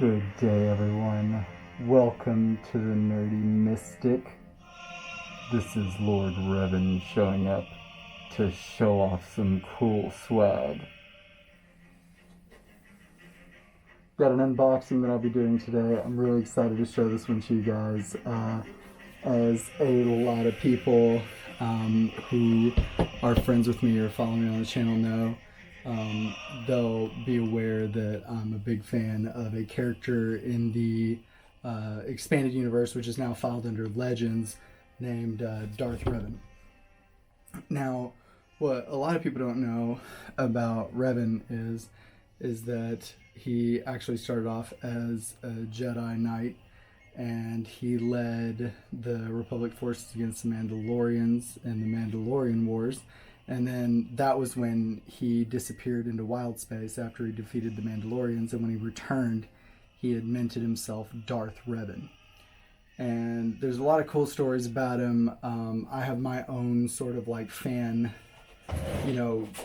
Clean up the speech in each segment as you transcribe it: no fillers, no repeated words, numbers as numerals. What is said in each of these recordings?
Good day, everyone. Welcome to the Nerdy Mystic. This is Lord Revan showing up to show off some cool swag. Got an unboxing that I'll be doing today. I'm really excited to show this one to you guys. As a lot of people who are friends with me or follow me on the channel know, they'll be aware that I'm a big fan of a character in the expanded universe, which is now filed under Legends, named Darth Revan. Now, what a lot of people don't know about Revan is that he actually started off as a Jedi Knight, and he led the Republic forces against the Mandalorians in the Mandalorian Wars. And then that was when he disappeared into wild space after he defeated the Mandalorians. And when he returned, he had minted himself Darth Revan. And there's a lot of cool stories about him. I have my own sort of like fan,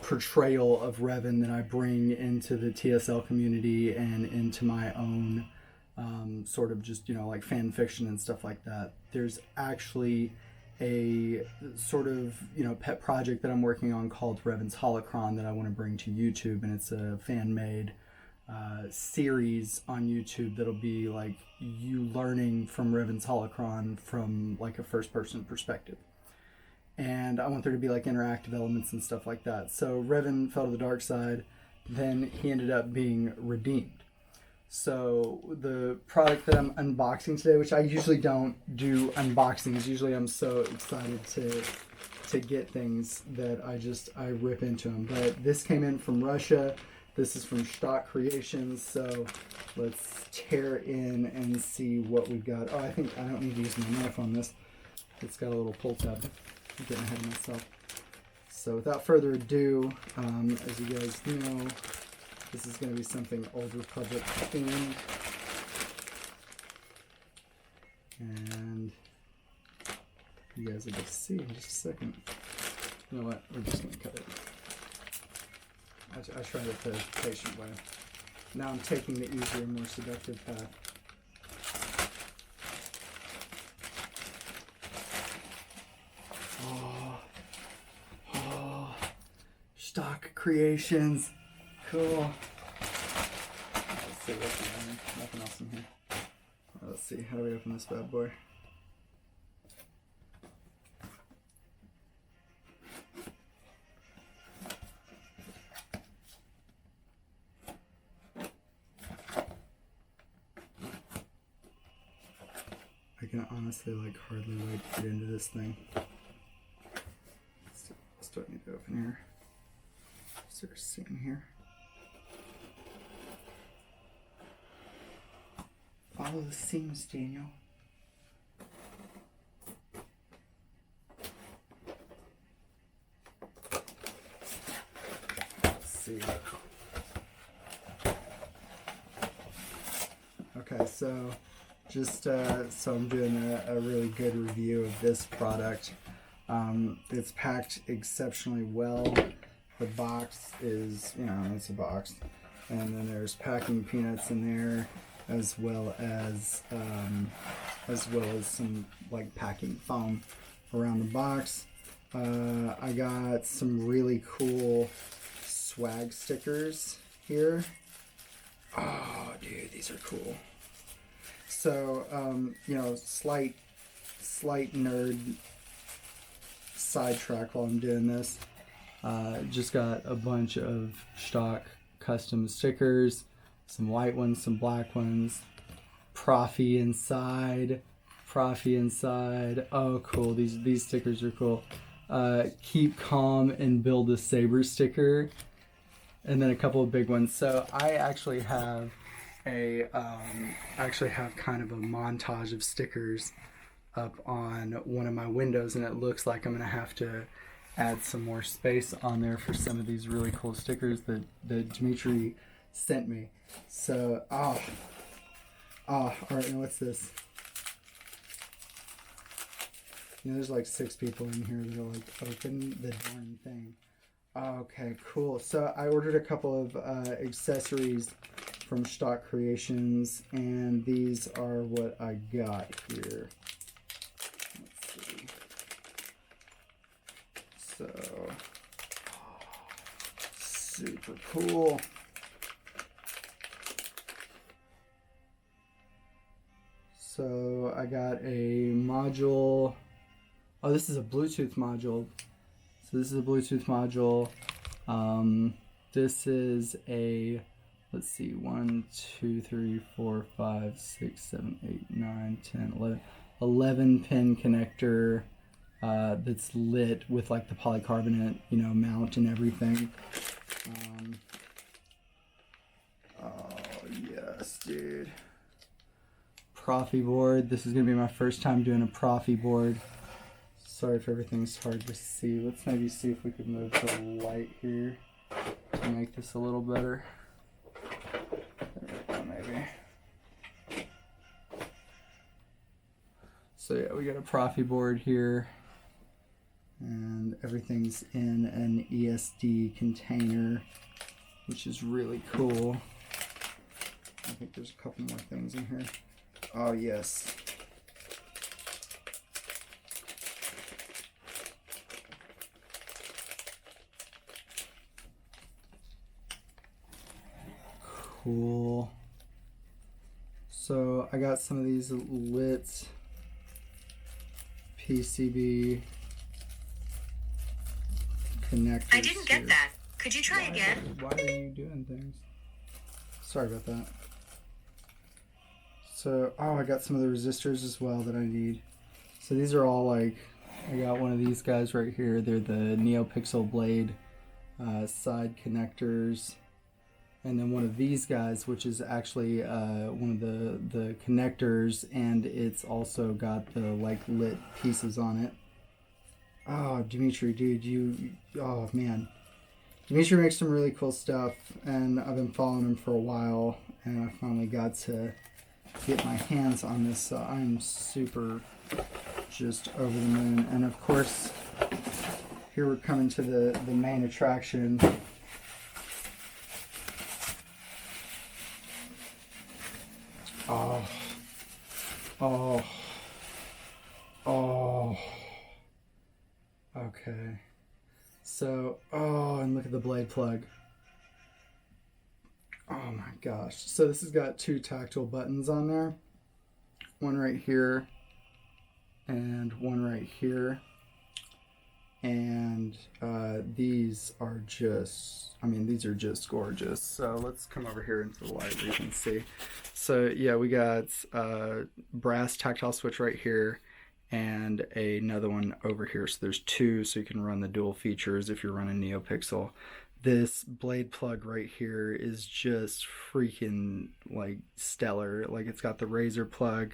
portrayal of Revan that I bring into the TSL community and into my own sort of just, like fan fiction and stuff like that. There's actually a sort of pet project that I'm working on called Revan's Holocron that I want to bring to YouTube, and it's a fan-made series on YouTube that'll be like you learning from Revan's Holocron from like a first-person perspective. And I want there to be like interactive elements and stuff like that. So Revan fell to the dark side, then he ended up being redeemed. So the product that I'm unboxing today, which I usually don't do unboxings, usually I'm so excited to get things that I rip into them. But this came in from Russia. This is from Shtok Creations. So let's tear in and see what we've got. Oh, I think I don't need to use my knife on this. It's got a little pull tab. I'm getting ahead of myself. So without further ado, as you guys know, this is going to be something Old Republic themed. And you guys will get to see in just a second. You know what? We're just going to cut it. I tried it the patient way. Now I'm taking the easier, more seductive path. Oh, Shtok Creations. Cool. Let's see what's in here. Nothing else in here. Let's see. How do we open this bad boy? I can honestly hardly wait to get into this thing. Let's do I need to open here? Is there a seam here? Follow the seams, Daniel. Let's see. Okay, so just so I'm doing a really good review of this product. It's packed exceptionally well. The box is, it's a box, and then there's packing peanuts in there, as well as some packing foam around the box. I got some really cool swag stickers here. Oh, dude, these are cool. So, slight nerd sidetrack while I'm doing this. Just got a bunch of Shtok custom stickers, some white ones, some black ones, Profi inside. Oh, cool. These stickers are cool. Keep calm and build a saber sticker, and then a couple of big ones. So I actually have kind of a montage of stickers up on one of my windows, and it looks like I'm gonna have to add some more space on there for some of these really cool stickers that Dimitri sent me. So, all right, now what's this? There's 6 people in here that are open the darn thing. Okay, cool. So I ordered a couple of accessories from Shtok Creations, and these are what I got here. Let's see. So, super cool. So I got a module. Oh, this is a Bluetooth module. So this is a Bluetooth module. This is a, let's see, 1, 2, 3, 4, 5, 6, 7, 8, 9, 10, 11 pin connector that's lit with like the polycarbonate, you know, mount and everything. Oh yes, dude. Profi board. This is gonna be my first time doing a Profi board. Sorry if everything's hard to see. Let's maybe see if we could move the light here to make this a little better. There we go, maybe. So yeah, we got a Profi board here, and everything's in an ESD container, which is really cool. I think there's a couple more things in here. Oh yes. Cool. So I got some of these lit PCB connectors. I didn't get that. Could you try again? Why are you doing things? Sorry about that. So, oh, I got some of the resistors as well that I need. So these are all like, I got one of these guys right here. They're the NeoPixel blade side connectors. And then one of these guys, which is actually one of the connectors, and it's also got the like lit pieces on it. Oh, Dimitri, dude, oh man. Dimitri makes some really cool stuff, and I've been following him for a while, and I finally got to get my hands on this, so I'm super just over the moon. And of course, here we're coming to the main attraction. Oh. Okay. So, and look at the blade plug. Oh my gosh. So this has got 2 tactile buttons on there. One right here and one right here. And these are just, these are just gorgeous. So let's come over here into the light where you can see. So yeah, we got a brass tactile switch right here and another one over here. So there's 2, so you can run the dual features if you're running NeoPixel. This blade plug right here is just freaking like stellar. Like, it's got the razor plug.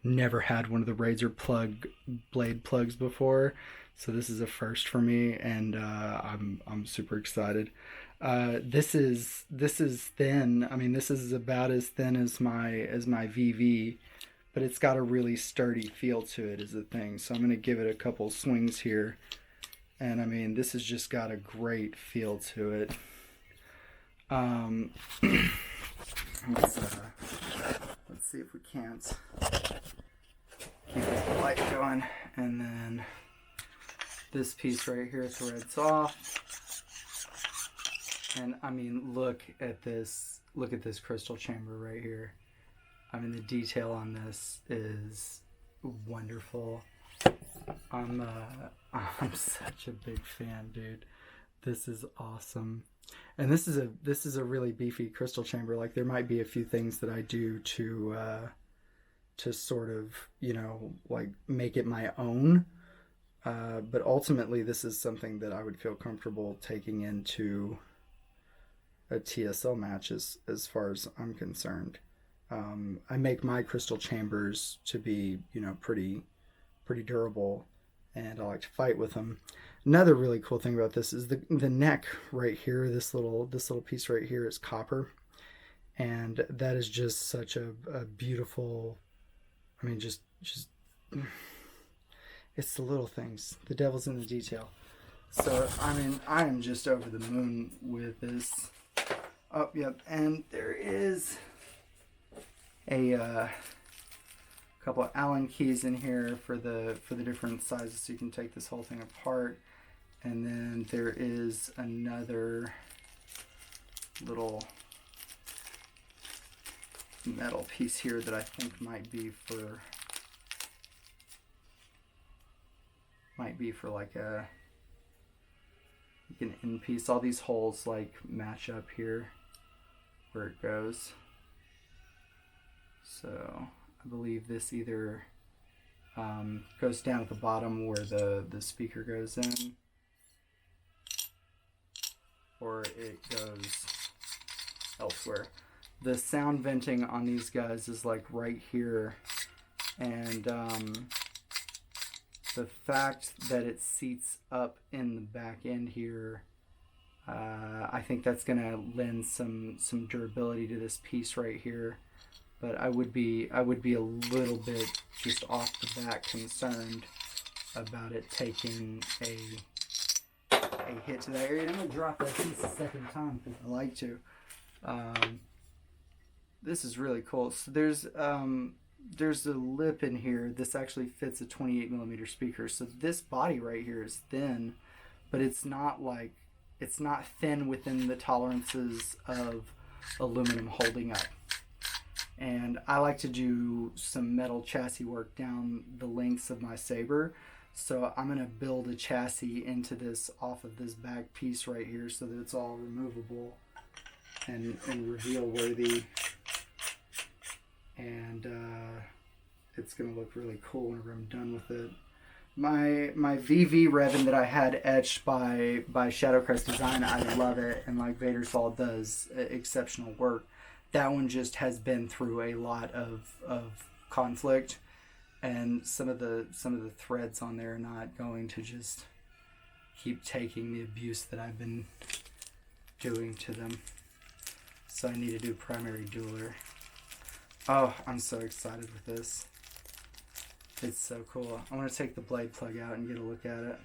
Never had one of the razor plug blade plugs before, so this is a first for me, and I'm super excited. This is thin. This is about as thin as my VV, but it's got a really sturdy feel to it is the thing. So I'm gonna give it a couple swings here. And this has just got a great feel to it. Let's see if we can't keep the light going. And then this piece right here threads off. And look at this crystal chamber right here. The detail on this is wonderful. I'm such a big fan, dude. This is awesome. And this is a really beefy crystal chamber. Like, there might be a few things that I do to sort of, like make it my own. But ultimately this is something that I would feel comfortable taking into a TSL match as far as I'm concerned. I make my crystal chambers to be, pretty durable, and I like to fight with them. Another really cool thing about this is the neck right here. This little piece right here is copper, and that is just such a beautiful. Just it's the little things. The devil's in the detail. So I am just over the moon with this. Oh, yep. And there is a couple of Allen keys in here for the different sizes, so you can take this whole thing apart. And then there is another little metal piece here that I think might be for like an end piece. All these holes like match up here where it goes. So I believe this either goes down at the bottom where the speaker goes in, or it goes elsewhere. The sound venting on these guys is like right here, and the fact that it seats up in the back end here, I think that's going to lend some durability to this piece right here. But I would be a little bit just off the bat concerned about it taking a hit to that area. And I'm going to drop that piece a second time because I like to. This is really cool. So there's a lip in here. This actually fits a 28mm speaker. So this body right here is thin, but it's not thin within the tolerances of aluminum holding up. And I like to do some metal chassis work down the lengths of my saber. So I'm going to build a chassis into this off of this back piece right here so that it's all removable and reveal worthy. And it's going to look really cool whenever I'm done with it. My VV Revan that I had etched by Shadowcrest Design, I love it, and like Vader's Fall does exceptional work. That one just has been through a lot of conflict, and some of the threads on there are not going to just keep taking the abuse that I've been doing to them. So I need to do primary dueler. Oh, I'm so excited with this. It's so cool. I want to take the blade plug out and get a look at it.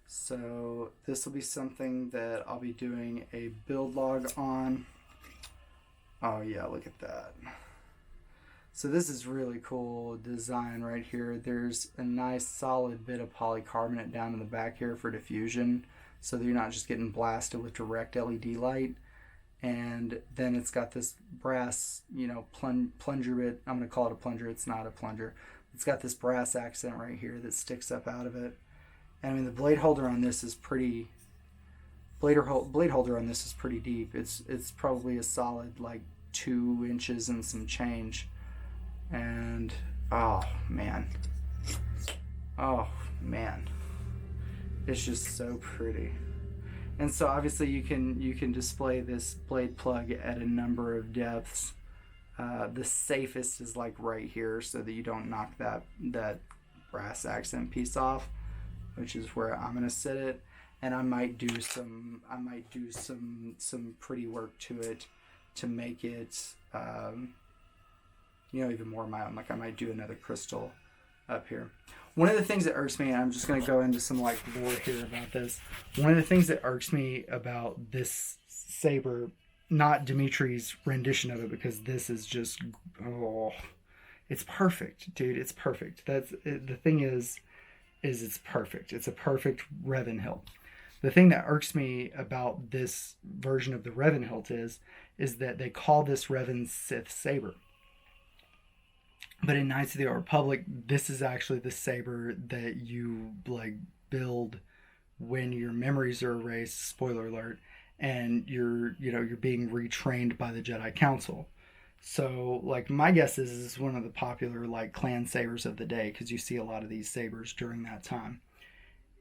So this will be something that I'll be doing a build log on. Oh yeah, look at that. So this is really cool design right here. There's a nice solid bit of polycarbonate down in the back here for diffusion, so that you're not just getting blasted with direct LED light. And then it's got this brass, plunger bit. I'm going to call it a plunger. It's not a plunger. It's got this brass accent right here that sticks up out of it. And I mean, the blade holder on this is pretty. Blade holder on this is pretty deep. It's probably a solid like 2 inches and some change. And oh man, it's just so pretty. And so obviously you can display this blade plug at a number of depths. The safest is like right here, so that you don't knock that brass accent piece off, which is where I'm gonna sit it. And I might do some pretty work to it to make it even more my own. Like I might do another crystal up here. One of the things that irks me, and I'm just going to go into some like lore here about this. One of the things that irks me about this saber, not Dimitri's rendition of it, because this is just, it's perfect, dude. It's perfect. That's the thing is it's perfect. It's a perfect Revan hilt. The thing that irks me about this version of the Revan hilt is that they call this Revan's Sith saber. But in Knights of the Old Republic, this is actually the saber that you like build when your memories are erased, spoiler alert, and you're being retrained by the Jedi Council. So like my guess is it's one of the popular like clan sabers of the day, because you see a lot of these sabers during that time.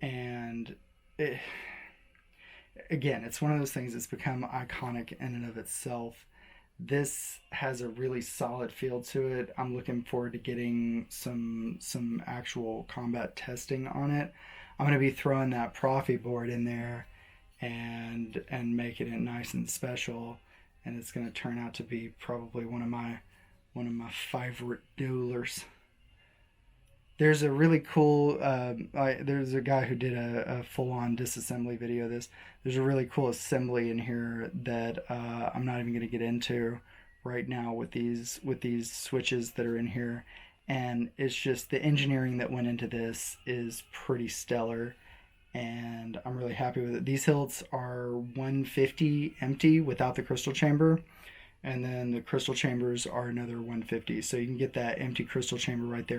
And again, it's one of those things that's become iconic in and of itself. This has a really solid feel to it. I'm looking forward to getting some actual combat testing on it. I'm going to be throwing that Profi board in there and making it nice and special, and it's going to turn out to be probably one of my favorite duelers. There's a really cool, there's a guy who did a full-on disassembly video of this. There's a really cool assembly in here that I'm not even going to get into right now with these switches that are in here. And it's just the engineering that went into this is pretty stellar, and I'm really happy with it. These hilts are 150 empty without the crystal chamber, and then the crystal chambers are another 150. So you can get that empty crystal chamber right there.